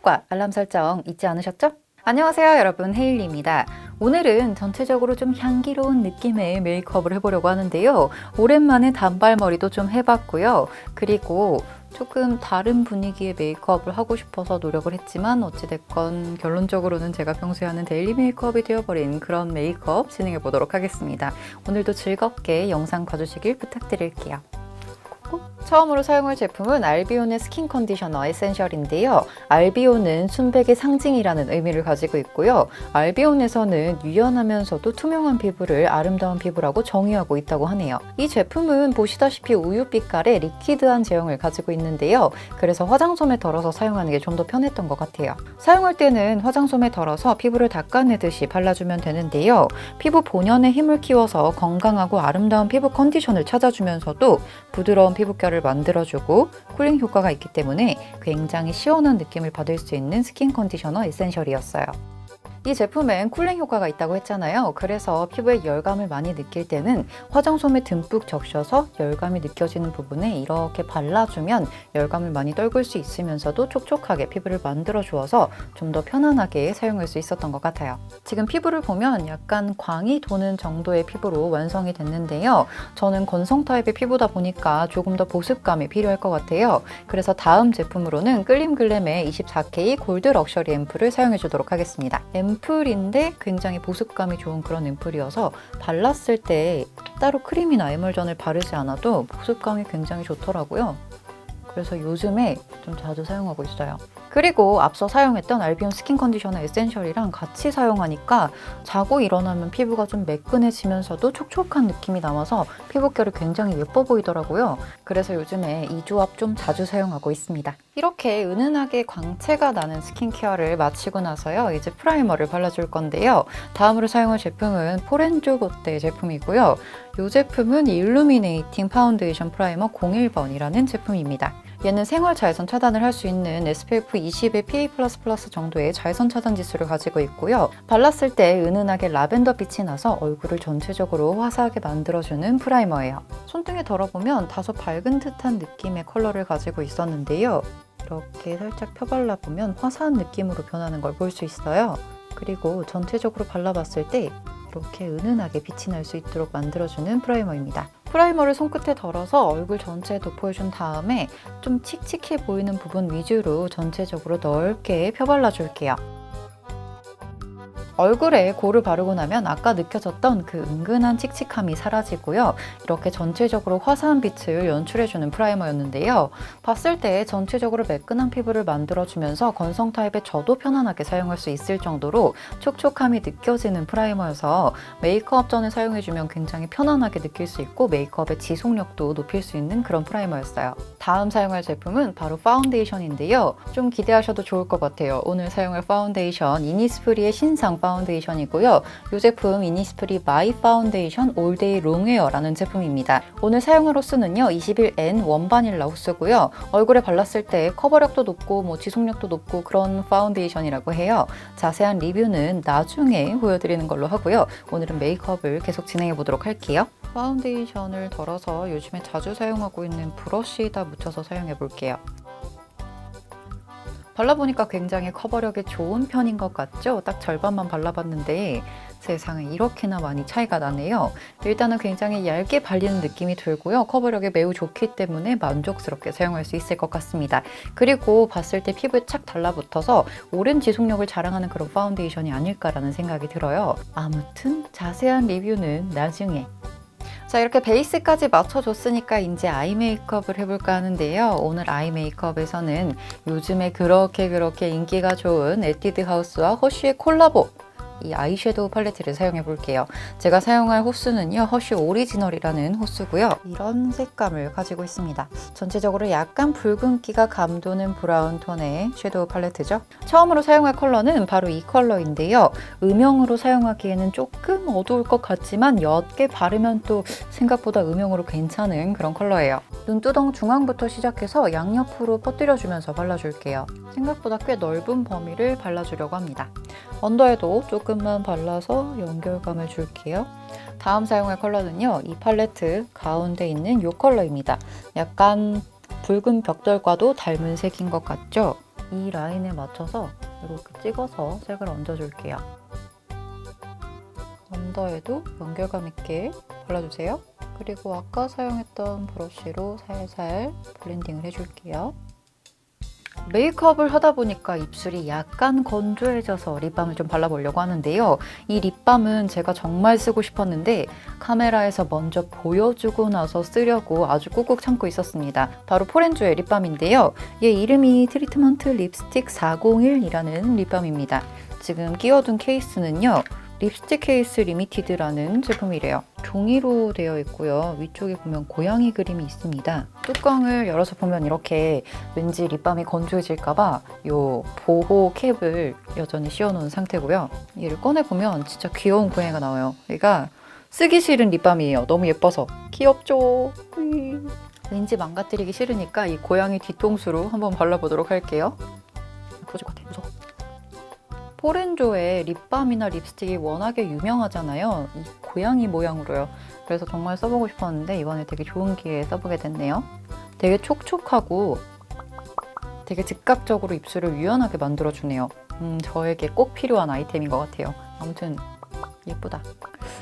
구독과 알람 설정 잊지 않으셨죠? 안녕하세요 여러분, 헤일리입니다. 오늘은 전체적으로 좀 향기로운 느낌의 메이크업을 해보려고 하는데요. 오랜만에 단발머리도 좀 해봤고요. 그리고 조금 다른 분위기의 메이크업을 하고 싶어서 노력을 했지만 어찌됐건 결론적으로는 제가 평소에 하는 데일리 메이크업이 되어버린 그런 메이크업 진행해 보도록 하겠습니다. 오늘도 즐겁게 영상 봐주시길 부탁드릴게요. 처음으로 사용할 제품은 알비온의 스킨 컨디셔너 에센셜인데요. 알비온은 순백의 상징이라는 의미를 가지고 있고요. 알비온에서는 유연하면서도 투명한 피부를 아름다운 피부라고 정의하고 있다고 하네요. 이 제품은 보시다시피 우유 빛깔의 리퀴드한 제형을 가지고 있는데요. 그래서 화장솜에 덜어서 사용하는 게 좀 더 편했던 것 같아요. 사용할 때는 화장솜에 덜어서 피부를 닦아내듯이 발라주면 되는데요. 피부 본연의 힘을 키워서 건강하고 아름다운 피부 컨디션을 찾아주면서도 부드러운 피부결을 만들어주고 쿨링 효과가 있기 때문에 굉장히 시원한 느낌을 받을 수 있는 스킨 컨디셔너 에센셜이었어요. 이 제품엔 쿨링 효과가 있다고 했잖아요. 그래서 피부에 열감을 많이 느낄 때는 화장솜에 듬뿍 적셔서 열감이 느껴지는 부분에 이렇게 발라주면 열감을 많이 떨굴 수 있으면서도 촉촉하게 피부를 만들어 주어서 좀 더 편안하게 사용할 수 있었던 것 같아요. 지금 피부를 보면 약간 광이 도는 정도의 피부로 완성이 됐는데요. 저는 건성 타입의 피부다 보니까 조금 더 보습감이 필요할 것 같아요. 그래서 다음 제품으로는 끌림글램의 24K 골드 럭셔리 앰플을 사용해 주도록 하겠습니다. 앰플인데 굉장히 보습감이 좋은 그런 앰플이어서 발랐을 때 따로 크림이나 에멀전을 바르지 않아도 보습감이 굉장히 좋더라고요. 그래서 요즘에 좀 자주 사용하고 있어요. 그리고 앞서 사용했던 알비온 스킨 컨디셔너 에센셜이랑 같이 사용하니까 자고 일어나면 피부가 좀 매끈해지면서도 촉촉한 느낌이 남아서 피부결이 굉장히 예뻐 보이더라고요. 그래서 요즘에 이 조합 좀 자주 사용하고 있습니다. 이렇게 은은하게 광채가 나는 스킨케어를 마치고 나서요. 이제 프라이머를 발라줄 건데요. 다음으로 사용할 제품은 포렌조 보떼 제품이고요. 이 제품은 일루미네이팅 파운데이션 프라이머 01번이라는 제품입니다. 얘는 생활 자외선 차단을 할 수 있는 SPF 20의 PA++ 정도의 자외선 차단 지수를 가지고 있고요. 발랐을 때 은은하게 라벤더 빛이 나서 얼굴을 전체적으로 화사하게 만들어주는 프라이머예요. 손등에 덜어보면 다소 밝은 듯한 느낌의 컬러를 가지고 있었는데요. 이렇게 살짝 펴발라보면 화사한 느낌으로 변하는 걸 볼 수 있어요. 그리고 전체적으로 발라봤을 때 이렇게 은은하게 빛이 날 수 있도록 만들어주는 프라이머입니다. 프라이머를 손끝에 덜어서 얼굴 전체에 덮어준 다음에 좀 칙칙해 보이는 부분 위주로 전체적으로 넓게 펴발라줄게요. 얼굴에 고를 바르고 나면 아까 느껴졌던 그 은근한 칙칙함이 사라지고요. 이렇게 전체적으로 화사한 빛을 연출해주는 프라이머였는데요. 봤을 때 전체적으로 매끈한 피부를 만들어주면서 건성 타입의 저도 편안하게 사용할 수 있을 정도로 촉촉함이 느껴지는 프라이머여서 메이크업 전에 사용해주면 굉장히 편안하게 느낄 수 있고 메이크업의 지속력도 높일 수 있는 그런 프라이머였어요. 다음 사용할 제품은 바로 파운데이션인데요. 좀 기대하셔도 좋을 것 같아요. 오늘 사용할 파운데이션 이니스프리의 신상 파운데이션이고요. 이 제품 이니스프리 마이 파운데이션 올데이 롱웨어라는 제품입니다. 오늘 사용할 호수는요 21N 원바닐라 호수고요. 얼굴에 발랐을 때 커버력도 높고 지속력도 높고 그런 파운데이션이라고 해요. 자세한 리뷰는 나중에 보여드리는 걸로 하고요. 오늘은 메이크업을 계속 진행해 보도록 할게요. 파운데이션을 덜어서 요즘에 자주 사용하고 있는 브러쉬에다 묻혀서 사용해 볼게요. 발라보니까 굉장히 커버력이 좋은 편인 것 같죠? 딱 절반만 발라봤는데 세상에 이렇게나 많이 차이가 나네요. 일단은 굉장히 얇게 발리는 느낌이 들고요. 커버력이 매우 좋기 때문에 만족스럽게 사용할 수 있을 것 같습니다. 그리고 봤을 때 피부에 착 달라붙어서 오랜 지속력을 자랑하는 그런 파운데이션이 아닐까라는 생각이 들어요. 아무튼 자세한 리뷰는 나중에. 자, 이렇게 베이스까지 맞춰줬으니까 이제 아이 메이크업을 해볼까 하는데요. 오늘 아이 메이크업에서는 요즘에 그렇게 인기가 좋은 에뛰드 하우스와 허쉬의 콜라보 이 아이섀도우 팔레트를 사용해 볼게요. 제가 사용할 호수는요 허쉬 오리지널이라는 호수고요. 이런 색감을 가지고 있습니다. 전체적으로 약간 붉은기가 감도는 브라운 톤의 섀도우 팔레트죠. 처음으로 사용할 컬러는 바로 이 컬러인데요. 음영으로 사용하기에는 조금 어두울 것 같지만 옅게 바르면 또 생각보다 음영으로 괜찮은 그런 컬러예요. 눈두덩 중앙부터 시작해서 양옆으로 퍼뜨려주면서 발라줄게요. 생각보다 꽤 넓은 범위를 발라주려고 합니다. 언더에도 조금만 발라서 연결감을 줄게요. 다음 사용할 컬러는요. 이 팔레트 가운데 있는 이 컬러입니다. 약간 붉은 벽돌과도 닮은 색인 것 같죠? 이 라인에 맞춰서 이렇게 찍어서 색을 얹어줄게요. 언더에도 연결감 있게 발라주세요. 그리고 아까 사용했던 브러쉬로 살살 블렌딩을 해줄게요. 메이크업을 하다 보니까 입술이 약간 건조해져서 립밤을 좀 발라보려고 하는데요. 이 립밤은 제가 정말 쓰고 싶었는데 카메라에서 먼저 보여주고 나서 쓰려고 아주 꾹꾹 참고 있었습니다. 바로 포렌조의 립밤인데요. 얘 이름이 트리트먼트 립스틱 401이라는 립밤입니다. 지금 끼워둔 케이스는요. 립스틱 케이스 리미티드라는 제품이래요. 종이로 되어 있고요. 위쪽에 보면 고양이 그림이 있습니다. 뚜껑을 열어서 보면 이렇게 왠지 립밤이 건조해질까봐 이 보호 캡을 여전히 씌워놓은 상태고요. 얘를 꺼내보면 진짜 귀여운 고양이가 나와요. 얘가 쓰기 싫은 립밤이에요. 너무 예뻐서. 귀엽죠? 왠지 망가뜨리기 싫으니까 이 고양이 뒤통수로 한번 발라보도록 할게요. 부러질 것 같아. 무서워. 포렌조의 립밤이나 립스틱이 워낙에 유명하잖아요. 이 고양이 모양으로요. 그래서 정말 써보고 싶었는데 이번에 되게 좋은 기회에 써보게 됐네요. 되게 촉촉하고 되게 즉각적으로 입술을 유연하게 만들어주네요. 저에게 꼭 필요한 아이템인 것 같아요. 아무튼 예쁘다.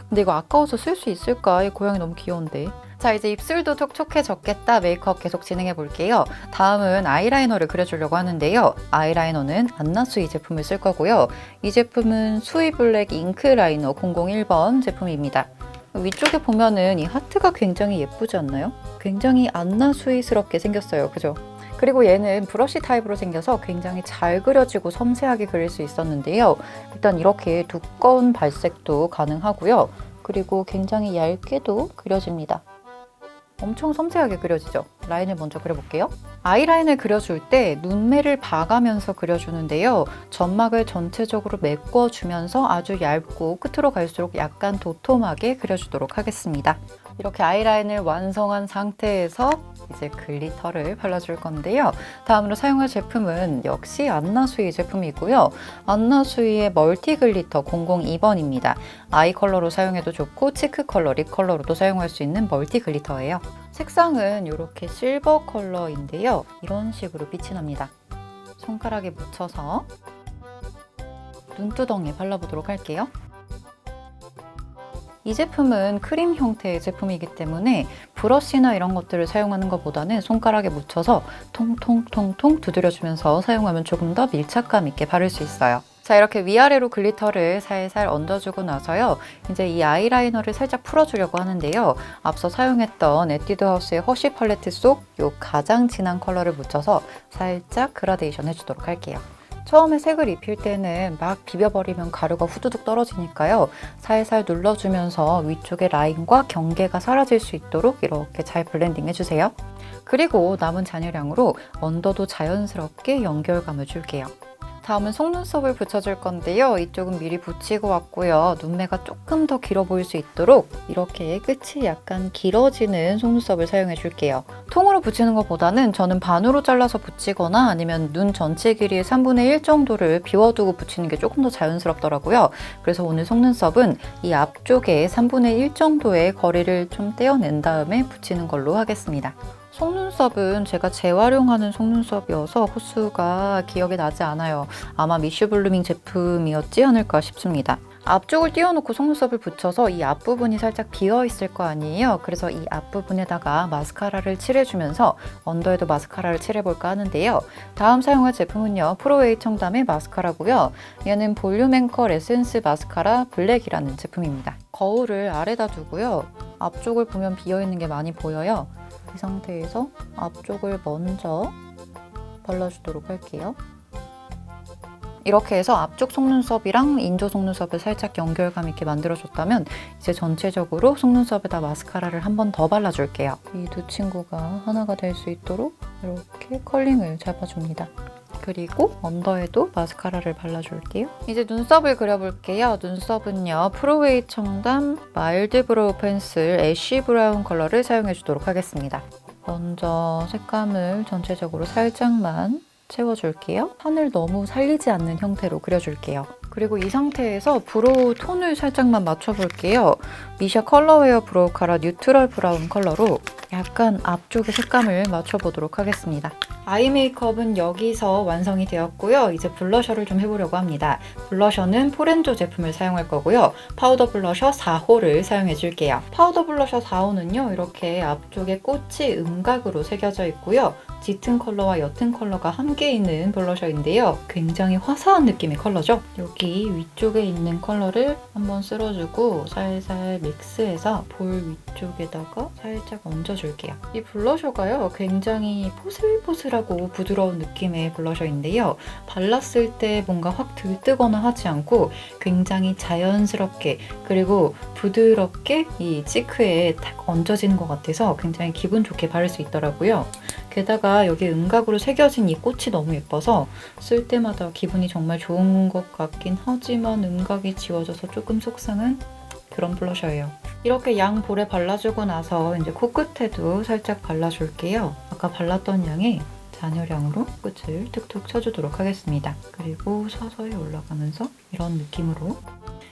근데 이거 아까워서 쓸 수 있을까? 이 고양이 너무 귀여운데. 자, 이제 입술도 촉촉해졌겠다. 메이크업 계속 진행해 볼게요. 다음은 아이라이너를 그려주려고 하는데요. 아이라이너는 안나수이 제품을 쓸 거고요. 이 제품은 수이 블랙 잉크 라이너 001번 제품입니다. 위쪽에 보면은 이 하트가 굉장히 예쁘지 않나요? 굉장히 안나수이스럽게 생겼어요. 그죠? 그리고 얘는 브러쉬 타입으로 생겨서 굉장히 잘 그려지고 섬세하게 그릴 수 있었는데요. 일단 이렇게 두꺼운 발색도 가능하고요. 그리고 굉장히 얇게도 그려집니다. 엄청 섬세하게 그려지죠? 라인을 먼저 그려볼게요. 아이라인을 그려줄 때 눈매를 봐가면서 그려주는데요. 점막을 전체적으로 메꿔주면서 아주 얇고 끝으로 갈수록 약간 도톰하게 그려주도록 하겠습니다. 이렇게 아이라인을 완성한 상태에서 이제 글리터를 발라줄 건데요. 다음으로 사용할 제품은 역시 안나수이 제품이고요. 안나수이의 멀티 글리터 002번입니다. 아이 컬러로 사용해도 좋고 치크 컬러, 립 컬러로도 사용할 수 있는 멀티 글리터예요. 색상은 이렇게 실버 컬러인데요. 이런 식으로 빛이 납니다. 손가락에 묻혀서 눈두덩이에 발라보도록 할게요. 이 제품은 크림 형태의 제품이기 때문에 브러쉬나 이런 것들을 사용하는 것보다는 손가락에 묻혀서 통통통통 두드려주면서 사용하면 조금 더 밀착감 있게 바를 수 있어요. 자, 이렇게 위아래로 글리터를 살살 얹어주고 나서요. 이제 이 아이라이너를 살짝 풀어주려고 하는데요. 앞서 사용했던 에뛰드 하우스의 허쉬 팔레트 속 이 가장 진한 컬러를 묻혀서 살짝 그라데이션 해주도록 할게요. 처음에 색을 입힐 때는 막 비벼버리면 가루가 후두둑 떨어지니까요. 살살 눌러주면서 위쪽의 라인과 경계가 사라질 수 있도록 이렇게 잘 블렌딩 해주세요. 그리고 남은 잔여량으로 언더도 자연스럽게 연결감을 줄게요. 다음은 속눈썹을 붙여줄 건데요. 이쪽은 미리 붙이고 왔고요. 눈매가 조금 더 길어 보일 수 있도록 이렇게 끝이 약간 길어지는 속눈썹을 사용해 줄게요. 통으로 붙이는 것보다는 저는 반으로 잘라서 붙이거나 아니면 눈 전체 길이의 3분의 1 정도를 비워두고 붙이는 게 조금 더 자연스럽더라고요. 그래서 오늘 속눈썹은 이 앞쪽에 3분의 1 정도의 거리를 좀 떼어낸 다음에 붙이는 걸로 하겠습니다. 속눈썹은 제가 재활용하는 속눈썹이어서 호수가 기억이 나지 않아요. 아마 미슈 블루밍 제품이었지 않을까 싶습니다. 앞쪽을 띄워놓고 속눈썹을 붙여서 이 앞부분이 살짝 비어있을 거 아니에요. 그래서 이 앞부분에다가 마스카라를 칠해주면서 언더에도 마스카라를 칠해볼까 하는데요. 다음 사용할 제품은요. 프로웨이 청담의 마스카라고요. 얘는 볼륨 앵커 에센스 마스카라 블랙이라는 제품입니다. 거울을 아래다 두고요. 앞쪽을 보면 비어있는 게 많이 보여요. 이 상태에서 앞쪽을 먼저 발라주도록 할게요. 이렇게 해서 앞쪽 속눈썹이랑 인조 속눈썹을 살짝 연결감 있게 만들어줬다면 이제 전체적으로 속눈썹에다 마스카라를 한 번 더 발라줄게요. 이 두 친구가 하나가 될 수 있도록 이렇게 컬링을 잡아줍니다. 그리고 언더에도 마스카라를 발라줄게요. 이제 눈썹을 그려볼게요. 눈썹은요. 프로웨이 청담 마일드 브로우 펜슬 애쉬 브라운 컬러를 사용해주도록 하겠습니다. 먼저 색감을 전체적으로 살짝만 채워줄게요. 산을 너무 살리지 않는 형태로 그려줄게요. 그리고 이 상태에서 브로우 톤을 살짝만 맞춰볼게요. 미샤 컬러웨어 브로우 카라 뉴트럴 브라운 컬러로 약간 앞쪽의 색감을 맞춰보도록 하겠습니다. 아이 메이크업은 여기서 완성이 되었고요. 이제 블러셔를 좀 해보려고 합니다. 블러셔는 포렌조 제품을 사용할 거고요. 파우더 블러셔 4호를 사용해 줄게요. 파우더 블러셔 4호는요. 이렇게 앞쪽에 꽃이 음각으로 새겨져 있고요. 짙은 컬러와 옅은 컬러가 함께 있는 블러셔인데요. 굉장히 화사한 느낌의 컬러죠. 여기 위쪽에 있는 컬러를 한번 쓸어주고 살살 믹스해서 볼 위쪽에다가 살짝 얹어줄게요. 이 블러셔가요. 굉장히 포슬포슬하고 부드러운 느낌의 블러셔인데요. 발랐을 때 뭔가 확 들뜨거나 하지 않고 굉장히 자연스럽게 그리고 부드럽게 이 치크에 딱 얹어지는 것 같아서 굉장히 기분 좋게 바를 수 있더라고요. 게다가 여기 음각으로 새겨진 이 꽃이 너무 예뻐서 쓸 때마다 기분이 정말 좋은 것 같긴 하지만 음각이 지워져서 조금 속상한 그런 블러셔예요. 이렇게 양 볼에 발라주고 나서 이제 코끝에도 살짝 발라줄게요. 아까 발랐던 양의 잔여량으로 끝을 툭툭 쳐주도록 하겠습니다. 그리고 서서히 올라가면서 이런 느낌으로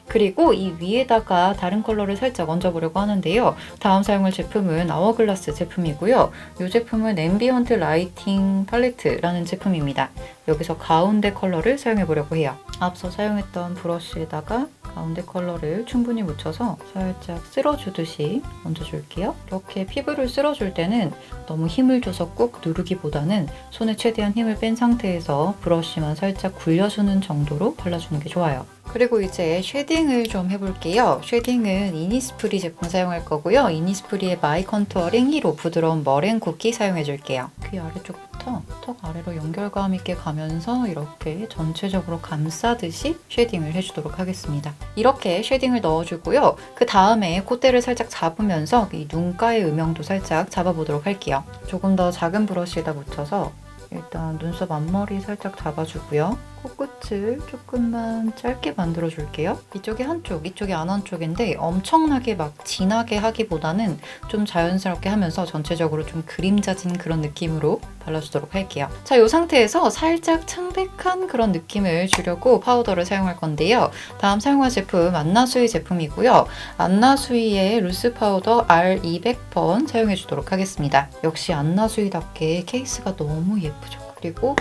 그리고 이 위에다가 다른 컬러를 살짝 얹어보려고 하는데요. 다음 사용할 제품은 아워글라스 제품이고요. 이 제품은 앰비언트 라이팅 팔레트라는 제품입니다. 여기서 가운데 컬러를 사용해보려고 해요. 앞서 사용했던 브러쉬에다가 가운데 컬러를 충분히 묻혀서 살짝 쓸어주듯이 얹어줄게요. 이렇게 피부를 쓸어줄 때는 너무 힘을 줘서 꾹 누르기보다는 손에 최대한 힘을 뺀 상태에서 브러쉬만 살짝 굴려주는 정도로 발라주는 게 좋아요. 그리고 이제 쉐딩을 좀 해볼게요. 쉐딩은 이니스프리 제품 사용할 거고요. 이니스프리의 마이 컨투어링 히로 부드러운 머랭 쿠키 사용해줄게요. 귀 아래쪽부터 턱 아래로 연결감 있게 가면서 이렇게 전체적으로 감싸듯이 쉐딩을 해주도록 하겠습니다. 이렇게 쉐딩을 넣어주고요. 그 다음에 콧대를 살짝 잡으면서 이 눈가의 음영도 살짝 잡아보도록 할게요. 조금 더 작은 브러쉬에다 묻혀서 일단 눈썹 앞머리 살짝 잡아주고요. 코끝을 조금만 짧게 만들어줄게요. 이쪽이 한쪽, 이쪽이 안 한쪽인데 엄청나게 막 진하게 하기보다는 좀 자연스럽게 하면서 전체적으로 좀 그림자진 그런 느낌으로 발라주도록 할게요. 자, 이 상태에서 살짝 창백한 그런 느낌을 주려고 파우더를 사용할 건데요. 다음 사용할 제품 안나수이 제품이고요. 안나수이의 루스 파우더 R200번 사용해주도록 하겠습니다. 역시 안나수이답게 케이스가 너무 예쁘죠. 그리고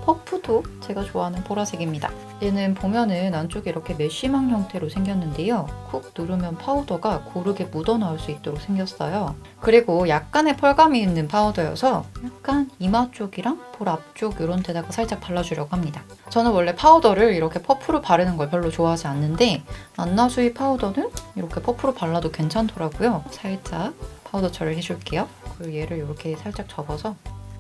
퍼프도 제가 좋아하는 보라색입니다. 얘는 보면은 안쪽에 이렇게 메쉬망 형태로 생겼는데요. 쿡 누르면 파우더가 고르게 묻어나올 수 있도록 생겼어요. 그리고 약간의 펄감이 있는 파우더여서 약간 이마 쪽이랑 볼 앞쪽 이런 데다가 살짝 발라주려고 합니다. 저는 원래 파우더를 이렇게 퍼프로 바르는 걸 별로 좋아하지 않는데 안나수이 파우더는 이렇게 퍼프로 발라도 괜찮더라고요. 살짝 파우더 처리를 해줄게요. 그리고 얘를 이렇게 살짝 접어서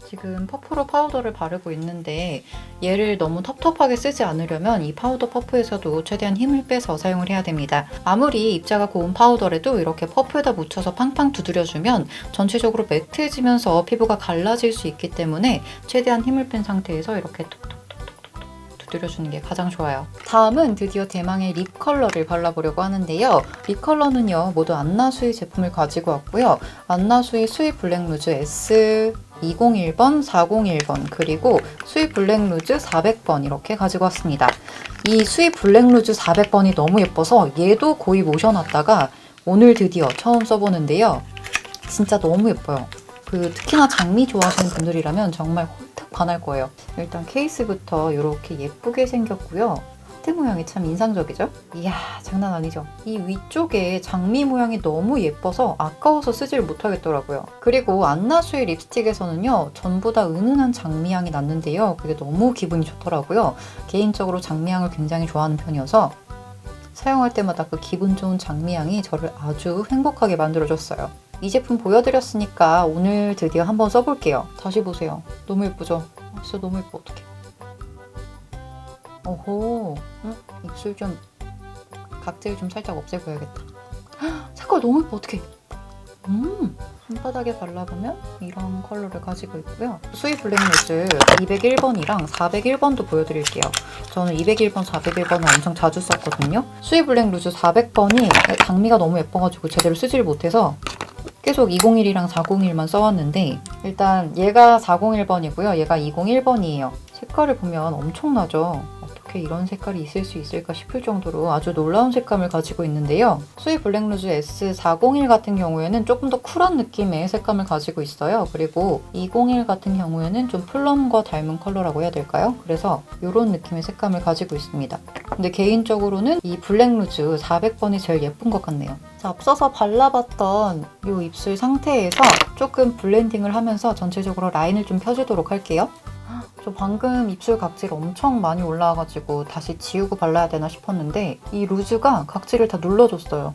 지금 퍼프로 파우더를 바르고 있는데 얘를 너무 텁텁하게 쓰지 않으려면 이 파우더 퍼프에서도 최대한 힘을 빼서 사용을 해야 됩니다. 아무리 입자가 고운 파우더라도 이렇게 퍼프에다 묻혀서 팡팡 두드려주면 전체적으로 매트해지면서 피부가 갈라질 수 있기 때문에 최대한 힘을 뺀 상태에서 이렇게 톡톡톡톡톡 두드려주는 게 가장 좋아요. 다음은 드디어 대망의 립 컬러를 발라보려고 하는데요. 립 컬러는요 모두 안나수이 제품을 가지고 왔고요. 안나수이 수이 블랙 루즈 S 201번, 401번, 그리고 수이 블랙 루즈 400번 이렇게 가지고 왔습니다. 이 수이 블랙 루즈 400번이 너무 예뻐서 얘도 고이 모셔놨다가 오늘 드디어 처음 써보는데요. 진짜 너무 예뻐요. 특히나 장미 좋아하시는 분들이라면 정말 홀딱 반할 거예요. 일단 케이스부터 이렇게 예쁘게 생겼고요. 하트 모양이 참 인상적이죠? 이야, 장난 아니죠? 이 위쪽에 장미 모양이 너무 예뻐서 아까워서 쓰질 못하겠더라고요. 그리고 안나수이 립스틱에서는요, 전부 다 은은한 장미향이 났는데요. 그게 너무 기분이 좋더라고요. 개인적으로 장미향을 굉장히 좋아하는 편이어서 사용할 때마다 그 기분 좋은 장미향이 저를 아주 행복하게 만들어줬어요. 이 제품 보여드렸으니까 오늘 드디어 한번 써볼게요. 다시 보세요. 너무 예쁘죠? 진짜 너무 예뻐. 어떡해. 오호, 입술 좀 각질 좀 살짝 없애줘야겠다. 색깔 너무 예뻐. 어떡해. 손바닥에 발라보면 이런 컬러를 가지고 있고요. 수이 블랙 루즈 201번이랑 401번도 보여드릴게요. 저는 201번, 401번을 엄청 자주 썼거든요. 수이 블랙 루즈 400번이 장미가 너무 예뻐가지고 제대로 쓰지를 못해서 계속 201이랑 401만 써왔는데 일단 얘가 401번이고요. 얘가 201번이에요. 색깔을 보면 엄청나죠? 어떡해. 어떻게 이런 색깔이 있을 수 있을까 싶을 정도로 아주 놀라운 색감을 가지고 있는데요. 수이 블랙 루즈 S401 같은 경우에는 조금 더 쿨한 느낌의 색감을 가지고 있어요. 그리고 201 같은 경우에는 좀 플럼과 닮은 컬러라고 해야 될까요? 그래서 이런 느낌의 색감을 가지고 있습니다. 근데 개인적으로는 이 블랙 루즈 400번이 제일 예쁜 것 같네요. 자, 앞서서 발라봤던 이 입술 상태에서 조금 블렌딩을 하면서 전체적으로 라인을 좀 펴주도록 할게요. 저 방금 입술 각질 엄청 많이 올라와가지고 다시 지우고 발라야 되나 싶었는데 이 루즈가 각질을 다 눌러줬어요.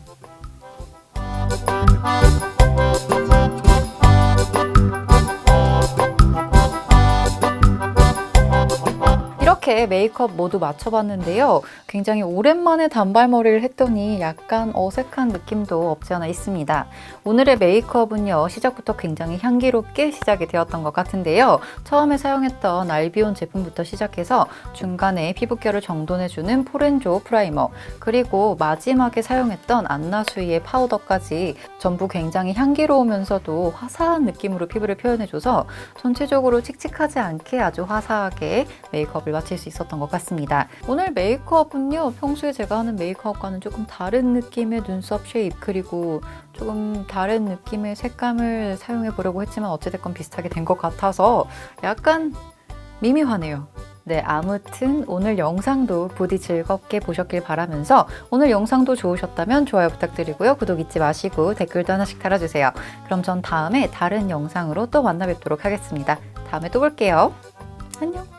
이렇게 메이크업 모두 맞춰봤는데요. 굉장히 오랜만에 단발머리를 했더니 약간 어색한 느낌도 없지 않아 있습니다. 오늘의 메이크업은요, 시작부터 굉장히 향기롭게 시작이 되었던 것 같은데요. 처음에 사용했던 알비온 제품부터 시작해서 중간에 피부결을 정돈해주는 포렌조 프라이머, 그리고 마지막에 사용했던 안나수이의 파우더까지 전부 굉장히 향기로우면서도 화사한 느낌으로 피부를 표현해줘서 전체적으로 칙칙하지 않게 아주 화사하게 메이크업을 마칠 수 있었던 것 같습니다. 오늘 메이크업은요, 평소에 제가 하는 메이크업과는 조금 다른 느낌의 눈썹 쉐입, 그리고 조금 다른 느낌의 색감을 사용해 보려고 했지만 어찌됐건 비슷하게 된 것 같아서 약간 미미하네요. 네, 아무튼 오늘 영상도 부디 즐겁게 보셨길 바라면서 오늘 영상도 좋으셨다면 좋아요 부탁드리고요. 구독 잊지 마시고 댓글도 하나씩 달아주세요. 그럼 전 다음에 다른 영상으로 또 만나 뵙도록 하겠습니다. 다음에 또 볼게요. 안녕!